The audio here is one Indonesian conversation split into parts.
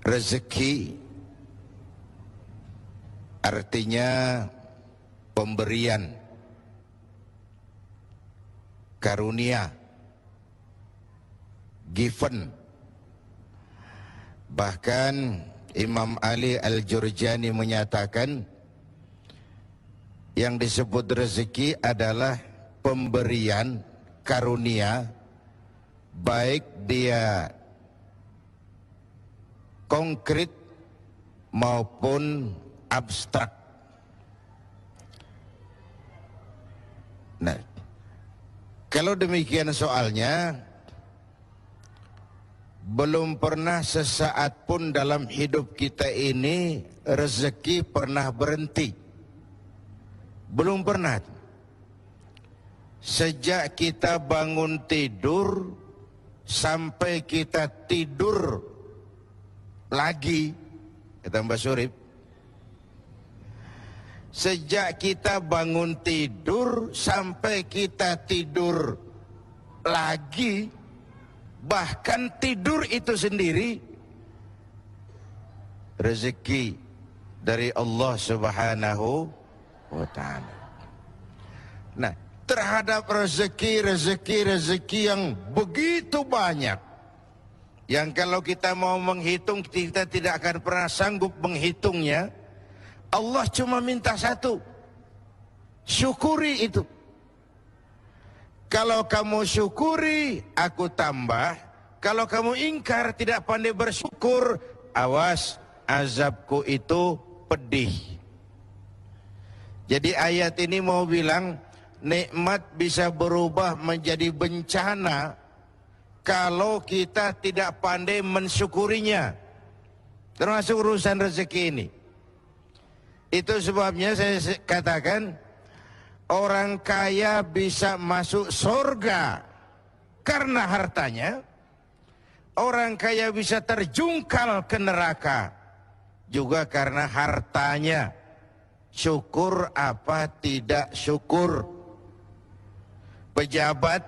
Rezeki artinya pemberian, karunia, given. Bahkan Imam Ali Al-Jurjani menyatakan yang disebut rezeki adalah pemberian, karunia, baik dia konkret maupun abstrak. Nah, kalau demikian soalnya, belum pernah sesaat pun dalam hidup kita ini rezeki pernah berhenti. Belum pernah. Sejak kita bangun tidur sampai kita tidur lagi, kata Mbak Surip, sejak kita bangun tidur sampai kita tidur lagi, bahkan tidur itu sendiri rezeki dari Allah Subhanahu wa Ta'ala. Nah, terhadap rezeki yang begitu banyak, yang kalau kita mau menghitung kita tidak akan pernah sanggup menghitungnya, Allah cuma minta satu, syukuri itu. Kalau kamu syukuri, aku tambah. Kalau kamu ingkar, tidak pandai bersyukur, awas, azabku itu pedih. Jadi ayat ini mau bilang, nikmat bisa berubah menjadi bencana kalau kita tidak pandai mensyukurinya, termasuk urusan rezeki ini. Itu sebabnya saya katakan, orang kaya bisa masuk surga karena hartanya, orang kaya bisa terjungkal ke neraka juga karena hartanya. Syukur apa tidak syukur. Pejabat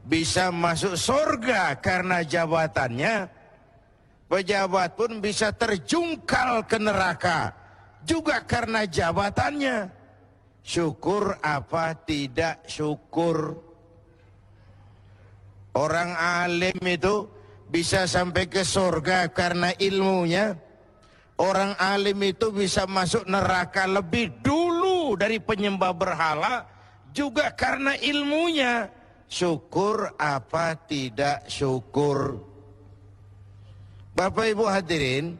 bisa masuk surga karena jabatannya, pejabat pun bisa terjungkal ke neraka juga karena jabatannya. Syukur apa tidak syukur. Orang alim itu bisa sampai ke surga karena ilmunya. Orang alim itu bisa masuk neraka lebih dulu dari penyembah berhala juga karena ilmunya. Syukur apa tidak syukur. Bapak Ibu hadirin,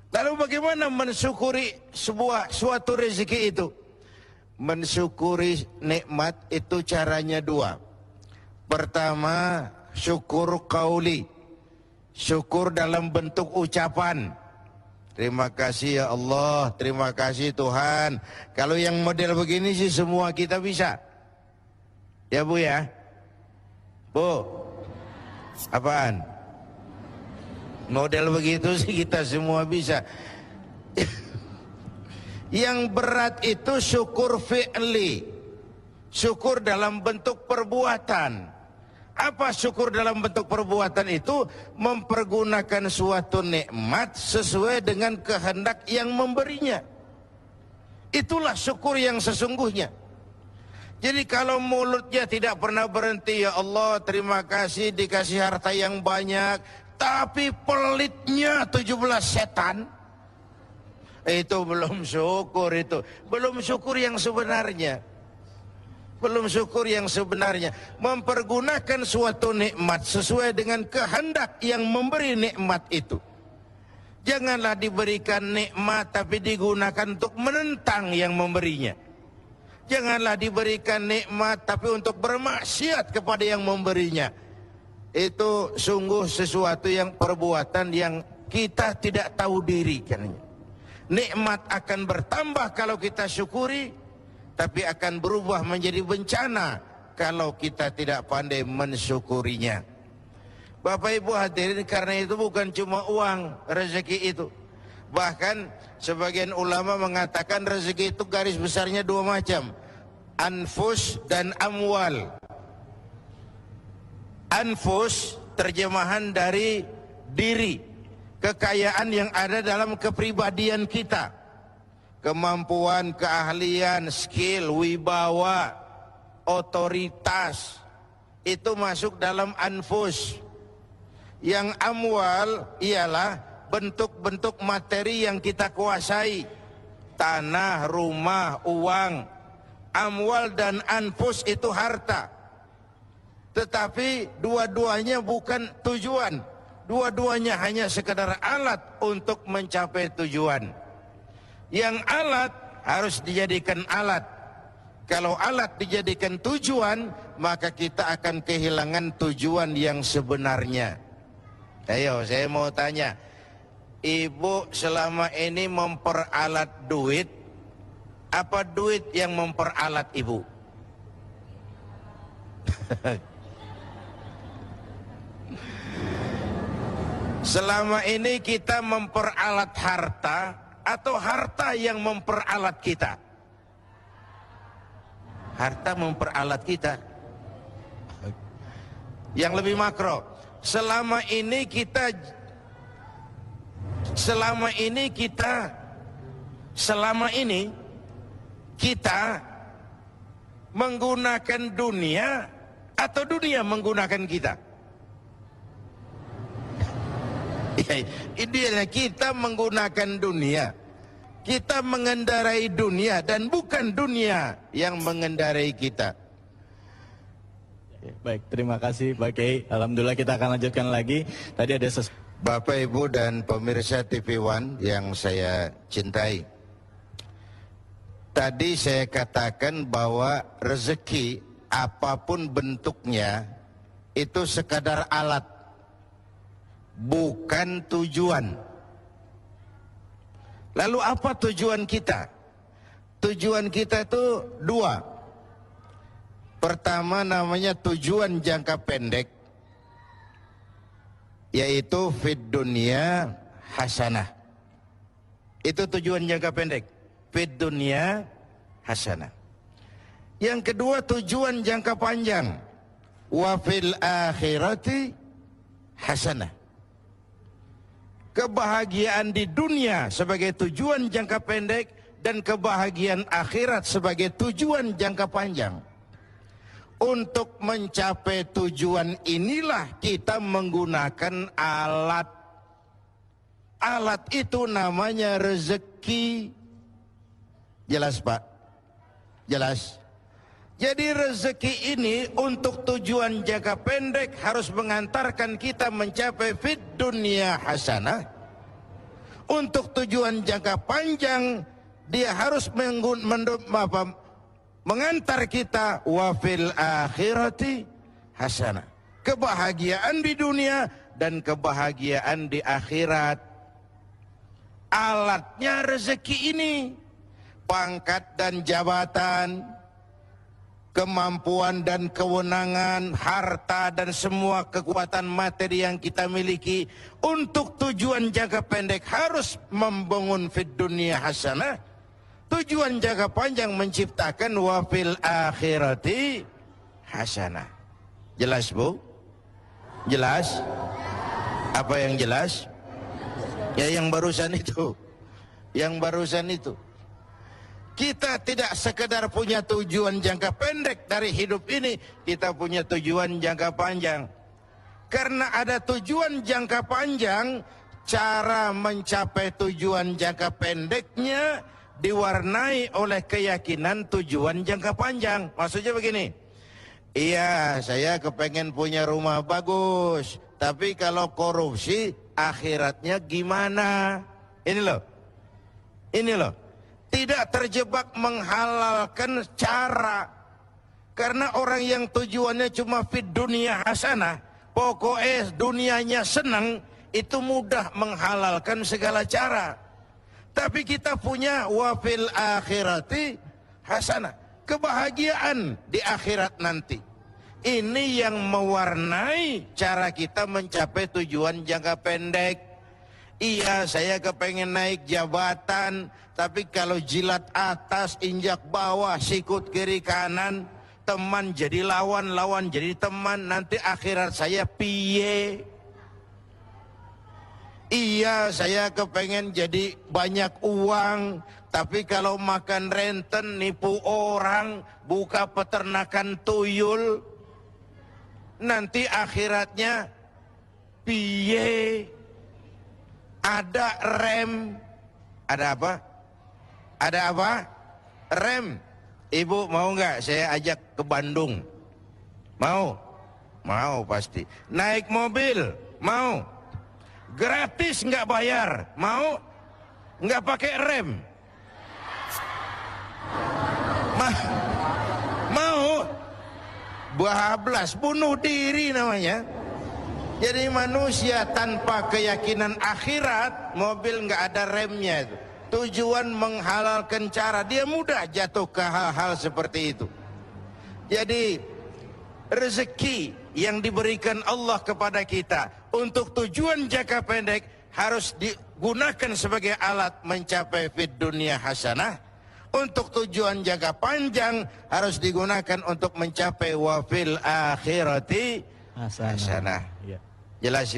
lalu bagaimana mensyukuri suatu rezeki itu? Mensyukuri nikmat itu caranya dua. Pertama, syukur qauli, syukur dalam bentuk ucapan. Terima kasih ya Allah, terima kasih Tuhan. Kalau yang model begini sih semua kita bisa. Ya Bu ya? Bu, apaan? Model begitu sih kita semua bisa. Yang berat itu syukur fi'li, syukur dalam bentuk perbuatan. Apa syukur dalam bentuk perbuatan itu? Mempergunakan suatu nikmat sesuai dengan kehendak yang memberinya. Itulah syukur yang sesungguhnya. Jadi kalau mulutnya tidak pernah berhenti, ya Allah terima kasih dikasih harta yang banyak, tapi pelitnya 17 setan, itu belum syukur, itu belum syukur yang sebenarnya. Belum syukur yang sebenarnya. Mempergunakan suatu nikmat sesuai dengan kehendak yang memberi nikmat itu. Janganlah diberikan nikmat tapi digunakan untuk menentang yang memberinya. Janganlah diberikan nikmat tapi untuk bermaksiat kepada yang memberinya. Itu sungguh sesuatu yang perbuatan yang kita tidak tahu diri katanya. Nikmat akan bertambah kalau kita syukuri, tapi akan berubah menjadi bencana kalau kita tidak pandai mensyukurinya. Bapak Ibu hadirin, karena itu bukan cuma uang rezeki itu. Bahkan sebagian ulama mengatakan rezeki itu garis besarnya dua macam, anfus dan amwal. Anfus terjemahan dari diri, kekayaan yang ada dalam kepribadian kita, kemampuan, keahlian, skill, wibawa, otoritas, itu masuk dalam anfus. Yang amwal ialah bentuk-bentuk materi yang kita kuasai, tanah, rumah, uang. Amwal dan anfus itu harta, tetapi dua-duanya bukan tujuan. Dua-duanya hanya sekadar alat untuk mencapai tujuan. Yang alat harus dijadikan alat. Kalau alat dijadikan tujuan, maka kita akan kehilangan tujuan yang sebenarnya. Ayo, saya mau tanya, ibu selama ini memperalat duit, apa duit yang memperalat ibu? Selama ini kita memperalat harta, atau harta yang memperalat kita? Harta memperalat kita. Yang lebih makro, selama ini kita menggunakan dunia atau dunia menggunakan kita? Idealnya kita menggunakan dunia, kita mengendarai dunia dan bukan dunia yang mengendarai kita. Baik, terima kasih Pak Kiai. Alhamdulillah, kita akan lanjutkan lagi. Tadi ada Bapak, Ibu, dan pemirsa TV One yang saya cintai. Tadi saya katakan bahwa rezeki apapun bentuknya itu sekadar alat, bukan tujuan. Lalu apa tujuan kita? Tujuan kita itu dua. Pertama namanya tujuan jangka pendek, yaitu fid dunya hasanah. Itu tujuan jangka pendek, fid dunya hasanah. Yang kedua tujuan jangka panjang, wa fil akhirati hasanah. Kebahagiaan di dunia sebagai tujuan jangka pendek dan kebahagiaan akhirat sebagai tujuan jangka panjang. Untuk mencapai tujuan inilah kita menggunakan alat. Alat itu namanya rezeki. Jelas Pak? Jelas? Jadi rezeki ini untuk tujuan jangka pendek harus mengantarkan kita mencapai fid dunya hasanah. Untuk tujuan jangka panjang dia harus mengantar kita wa fil akhirati hasanah. Kebahagiaan di dunia dan kebahagiaan di akhirat. Alatnya rezeki ini, pangkat dan jabatan, kemampuan dan kewenangan, harta dan semua kekuatan materi yang kita miliki untuk tujuan jangka pendek harus membangun fid dunya hasanah. Tujuan jangka panjang menciptakan wa fil akhirati hasanah. Jelas Bu? Jelas? Apa yang jelas? Ya yang barusan itu. Yang barusan itu. Kita tidak sekedar punya tujuan jangka pendek dari hidup ini, kita punya tujuan jangka panjang. Karena ada tujuan jangka panjang, cara mencapai tujuan jangka pendeknya diwarnai oleh keyakinan tujuan jangka panjang. Maksudnya begini, iya saya kepengen punya rumah bagus, tapi kalau korupsi akhiratnya gimana? Ini loh, tidak terjebak menghalalkan cara. Karena orang yang tujuannya cuma fid dunia hasanah, pokoknya dunianya senang, itu mudah menghalalkan segala cara. Tapi kita punya wa fil akhirati hasanah, kebahagiaan di akhirat nanti. Ini yang mewarnai cara kita mencapai tujuan jangka pendek. Iya, saya kepengen naik jabatan, tapi kalau jilat atas, injak bawah, sikut kiri kanan, teman jadi lawan, lawan jadi teman, nanti akhirat saya piye? Iya, saya kepengen jadi banyak uang, tapi kalau makan renten, nipu orang, buka peternakan tuyul, nanti akhiratnya piye? Ada rem. Ada apa? Ada apa? Rem. Ibu mau nggak saya ajak ke Bandung? Mau? Mau pasti. Naik mobil? Mau? Gratis nggak bayar? Mau? Nggak pakai rem? Mau? Bablas, bunuh diri namanya. Jadi manusia tanpa keyakinan akhirat, mobil nggak ada remnya itu. Tujuan menghalalkan cara, dia mudah jatuh ke hal-hal seperti itu. Jadi rezeki yang diberikan Allah kepada kita untuk tujuan jangka pendek harus digunakan sebagai alat mencapai fid dunia hasanah. Untuk tujuan jangka panjang harus digunakan untuk mencapai wafil akhirati hasanah. Ya. Jelas.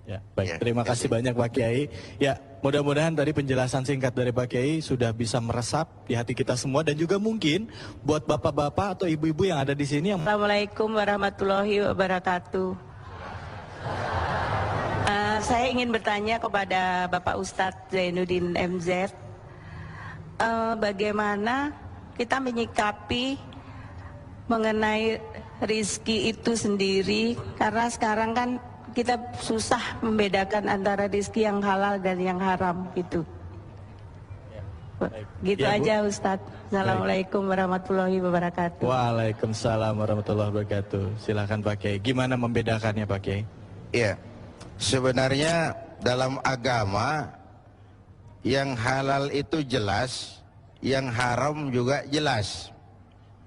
Ya, baik. Ya, Terima kasih banyak Pak Kiai. Ya, mudah-mudahan tadi penjelasan singkat dari Pak Kiai sudah bisa meresap di hati kita semua dan juga mungkin buat bapak-bapak atau ibu-ibu yang ada di sini yang Assalamualaikum warahmatullahi wabarakatuh. Saya ingin bertanya kepada Bapak Ustadz Zainuddin MZ, bagaimana kita menyikapi mengenai rizki itu sendiri, karena sekarang kan kita susah membedakan antara rizki yang halal dan yang haram gitu. Gitu Ya, Bu. aja Ustadz. Assalamualaikum warahmatullahi wabarakatuh. Waalaikumsalam warahmatullahi wabarakatuh. Silakan Pak Kiai. Gimana membedakannya Pak Kiai? Iya. Sebenarnya dalam agama yang halal itu jelas, yang haram juga jelas.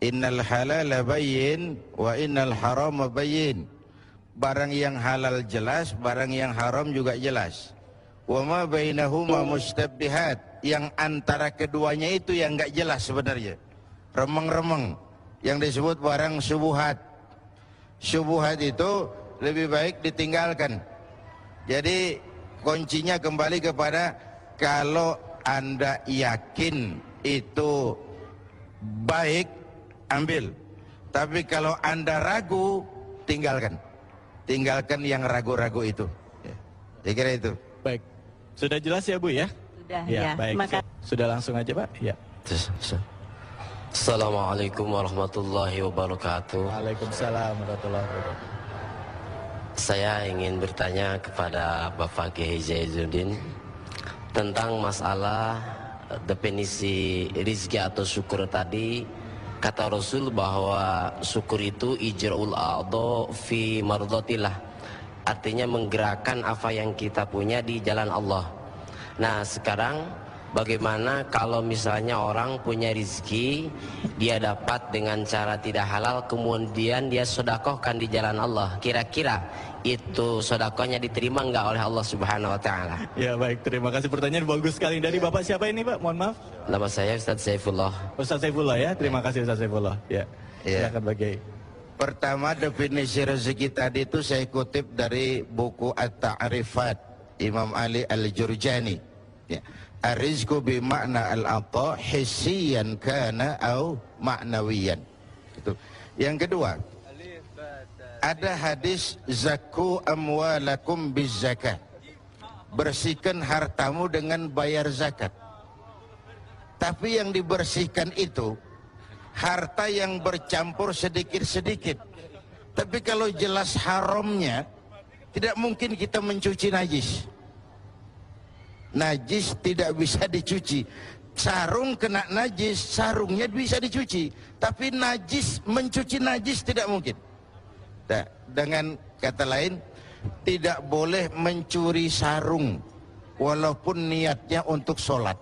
Innal halala bayyin wa innal harama bayyin. Barang yang halal jelas, barang yang haram juga jelas. Wa ma bainahuma mustabbihat. Yang antara keduanya itu yang enggak jelas sebenarnya. Remeng-remeng. Yang disebut barang syubhat. Syubhat itu lebih baik ditinggalkan. Jadi kuncinya kembali kepada kalau Anda yakin itu baik, ambil. Tapi kalau Anda ragu, tinggalkan. Tinggalkan yang ragu-ragu itu. Saya kira itu. Baik. Sudah jelas ya Bu ya? Sudah Ya, ya. baik. Maka Sudah langsung aja Pak? Ya. Assalamualaikum warahmatullahi wabarakatuh. Waalaikumsalam warahmatullahi wabarakatuh. Saya ingin bertanya kepada Bapak Kiai Zainuddin tentang masalah definisi rizki atau syukur tadi. Kata Rasul bahwa syukur itu ijra'ul a'dha fi mardatillah. Artinya menggerakkan apa yang kita punya di jalan Allah. Nah, sekarang bagaimana kalau misalnya orang punya rizki, dia dapat dengan cara tidak halal, kemudian dia sedekahkan di jalan Allah. Kira-kira itu sedekahnya diterima enggak oleh Allah Subhanahu wa taala? Ya, baik. Terima kasih, pertanyaan bagus sekali. Dari Bapak siapa ini Pak? Mohon maaf. Nama saya Ustadz Saifullah. Ustaz Saifullah ya. Terima kasih Ustaz Saifullah. Ya. Ya. Silakan Pak Kiai. Pertama, definisi rezeki tadi itu saya kutip dari buku At-Ta'rifat Imam Ali Al-Jurjani. Ya. Ar-rizqu bimakna al-ata hissiyan kana au ma'nawiyan. Itu. Yang kedua, ada hadis zakku amwalakum bizzakat. Bersihkan hartamu dengan bayar zakat. Tapi yang dibersihkan itu harta yang bercampur sedikit-sedikit. Tapi kalau jelas haramnya, tidak mungkin kita mencuci najis. Najis tidak bisa dicuci. Sarung kena najis, sarungnya bisa dicuci. Tapi najis, mencuci najis tidak mungkin. Nah, dengan kata lain, tidak boleh mencuri sarung walaupun niatnya untuk sholat.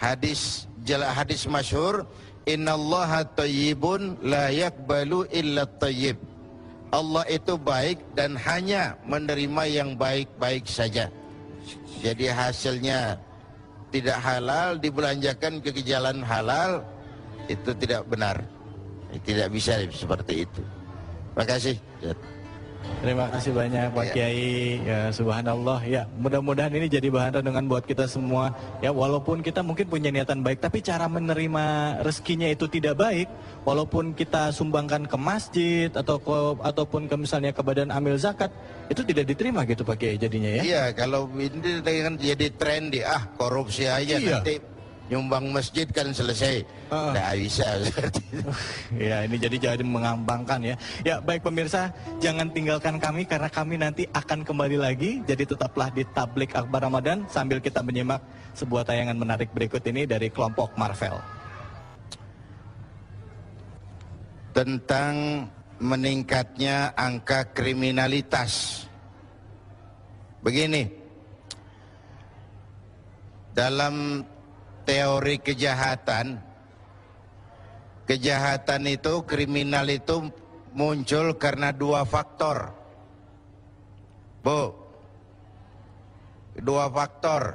Hadis masyhur, innallaha thayyibun la yaqbalu illa thayyib. Allah itu baik dan hanya menerima yang baik-baik saja. Jadi hasilnya tidak halal dibelanjakan ke jalan halal, itu tidak benar. Tidak bisa seperti itu. Terima kasih. Terima kasih banyak Pak Kiai, ya subhanallah ya, mudah-mudahan ini jadi bahan renungan buat kita semua ya, walaupun kita mungkin punya niatan baik tapi cara menerima rezekinya itu tidak baik, walaupun kita sumbangkan ke masjid ataupun ke misalnya ke badan amil zakat itu tidak diterima gitu Pak Kiai jadinya ya. Iya, kalau ini kan jadi trendy, korupsi aja Iya. nanti nyumbang masjid kan selesai. Nggak bisa. Ya, ini jadi mengambangkan ya. Ya, baik pemirsa, jangan tinggalkan kami karena kami nanti akan kembali lagi. Jadi tetaplah di Tablik Akbar Ramadan sambil kita menyimak sebuah tayangan menarik berikut ini dari kelompok Marvel. Tentang meningkatnya angka kriminalitas. Begini, dalam teori kejahatan itu, kriminal itu muncul karena dua faktor. Bu, dua faktor.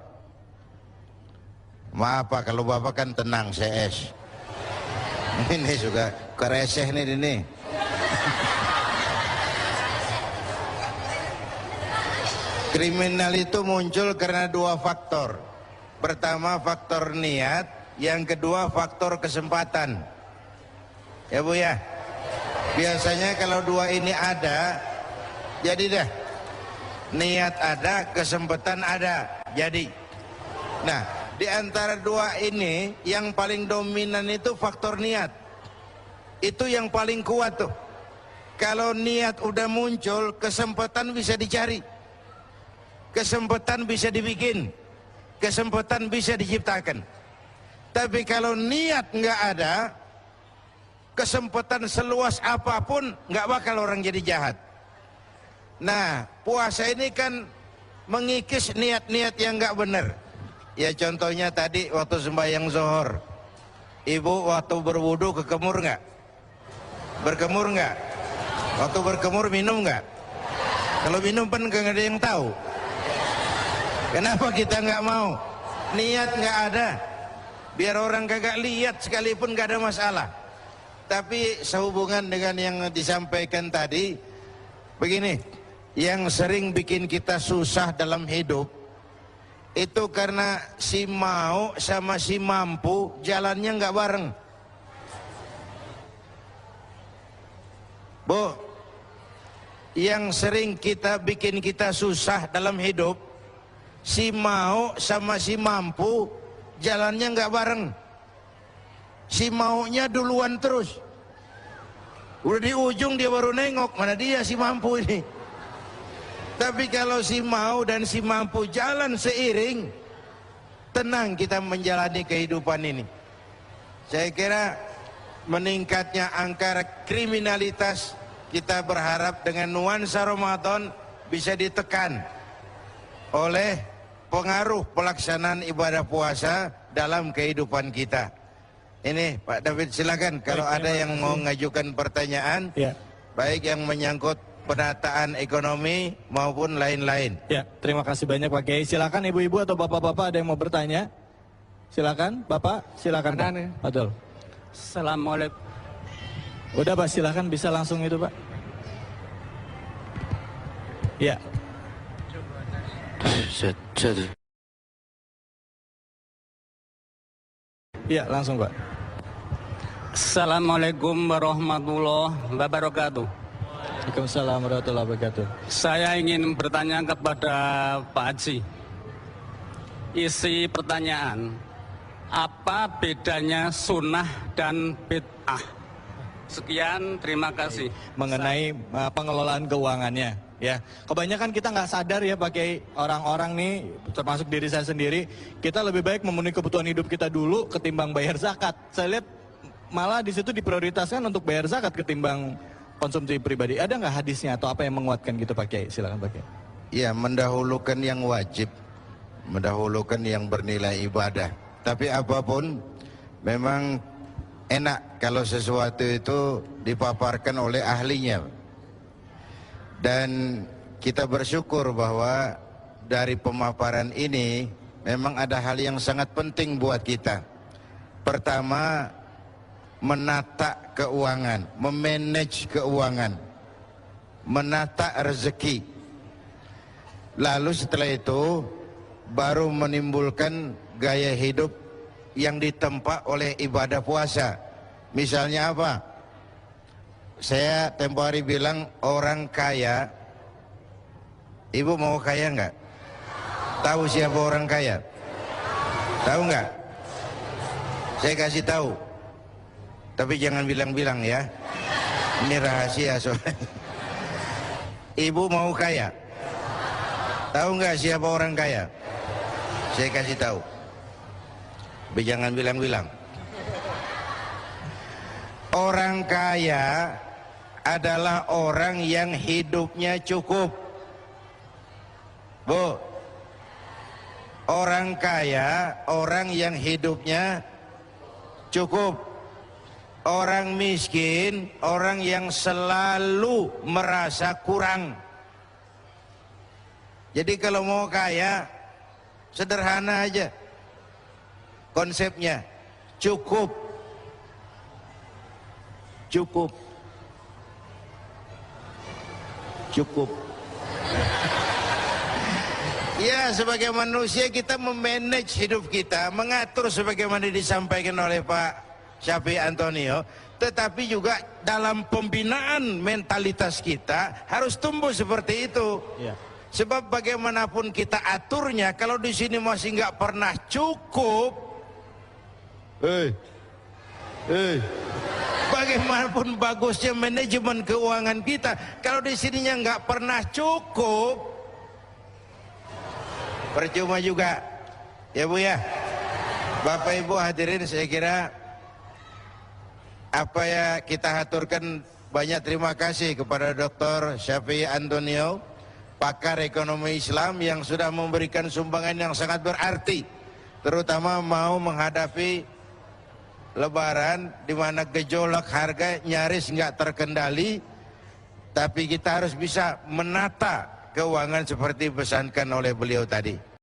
Maaf Pak, kalau Bapak kan tenang, CS. Ini juga kereseh nih ini. Kriminal itu muncul karena dua faktor. Pertama faktor niat, yang kedua faktor kesempatan. Ya Bu ya. Biasanya kalau dua ini ada, jadi dah. Niat ada, kesempatan ada, jadi. Nah, di antara dua ini yang paling dominan itu faktor niat. Itu yang paling kuat tuh. Kalau niat udah muncul, kesempatan bisa dicari. Kesempatan bisa dibikin. Kesempatan bisa diciptakan. Tapi kalau niat nggak ada, kesempatan seluas apapun nggak bakal orang jadi jahat. Nah, puasa ini kan mengikis niat-niat yang nggak benar. Ya contohnya tadi waktu sembahyang zuhur, ibu waktu berwudu kekemur nggak? Berkemur nggak? Waktu berkemur minum nggak? Kalau minum kan nggak ada yang tahu. Kenapa kita nggak mau? Niat nggak ada. Biar orang kagak lihat sekalipun nggak ada masalah. Tapi sehubungan dengan yang disampaikan tadi, begini, yang sering bikin kita susah dalam hidup, itu karena si mau sama si mampu jalannya nggak bareng. Bu, yang sering bikin kita susah dalam hidup, si mau sama si mampu jalannya nggak bareng. Si maunya duluan terus, udah di ujung dia baru nengok, mana dia si mampu ini. Tapi kalau si mau dan si mampu jalan seiring, tenang kita menjalani kehidupan ini. Saya kira meningkatnya angka kriminalitas, kita berharap dengan nuansa Ramadan bisa ditekan oleh pengaruh pelaksanaan ibadah puasa dalam kehidupan kita. Ini Pak David silakan kalau ada yang mau mengajukan pertanyaan, ya, baik yang menyangkut penataan ekonomi maupun lain-lain. Ya, terima kasih banyak Pak Kiai. Silakan ibu-ibu atau bapak-bapak ada yang mau bertanya. Silakan, Bapak, silakan. Pak. Betul. Assalamualaikum. Udah Pak, silakan bisa langsung itu Pak. Ya. Ya, langsung Pak. Assalamualaikum warahmatullahi wabarakatuh. Waalaikumsalam warahmatullahi wabarakatuh. Saya ingin bertanya kepada Pak Haji. Isi pertanyaan, apa bedanya sunnah dan bid'ah? Sekian, terima kasih. Mengenai pengelolaan keuangannya, ya. Kebanyakan kita nggak sadar ya pakai orang-orang nih, termasuk diri saya sendiri, kita lebih baik memenuhi kebutuhan hidup kita dulu ketimbang bayar zakat. Saya lihat malah di situ diprioritaskan untuk bayar zakat ketimbang konsumsi pribadi. Ada nggak hadisnya atau apa yang menguatkan gitu Pak Kiai? Silakan Pak Kiai. Ya, mendahulukan yang wajib, mendahulukan yang bernilai ibadah. Tapi apapun memang enak kalau sesuatu itu dipaparkan oleh ahlinya. Dan kita bersyukur bahwa dari pemaparan ini memang ada hal yang sangat penting buat kita. Pertama, menata keuangan, memanage keuangan. menata rezeki. Lalu setelah itu baru menimbulkan gaya hidup yang ditempa oleh ibadah puasa. Misalnya apa? Saya tempo hari bilang orang kaya. Ibu mau kaya nggak? Tahu siapa orang kaya? Tahu nggak? Saya kasih tahu. Tapi jangan bilang-bilang ya. Ini rahasia soalnya. Ibu mau kaya? Tahu nggak siapa orang kaya? Saya kasih tahu. Tapi jangan bilang-bilang. Orang kaya adalah orang yang hidupnya cukup. Bu, orang kaya, orang yang hidupnya cukup. Orang miskin, orang yang selalu merasa kurang. Jadi kalau mau kaya, sederhana aja konsepnya, cukup. Cukup. Cukup. Ya, sebagai manusia kita memanage hidup kita, mengatur sebagaimana disampaikan oleh Pak Syafi'i Antonio, tetapi juga dalam pembinaan mentalitas kita harus tumbuh seperti itu. Ya. Sebab bagaimanapun kita aturnya, kalau di sini masih nggak pernah cukup, bagaimanapun bagusnya manajemen keuangan kita, kalau di sininya nggak pernah cukup, percuma juga. Ya Bu ya, Bapak Ibu hadirin, saya kira apa ya kita aturkan banyak terima kasih kepada Dr. Syafi'i Antonio, pakar ekonomi Islam yang sudah memberikan sumbangan yang sangat berarti, terutama mau menghadapi Lebaran di mana gejolak harga nyaris nggak terkendali, tapi kita harus bisa menata keuangan seperti pesankan oleh beliau tadi.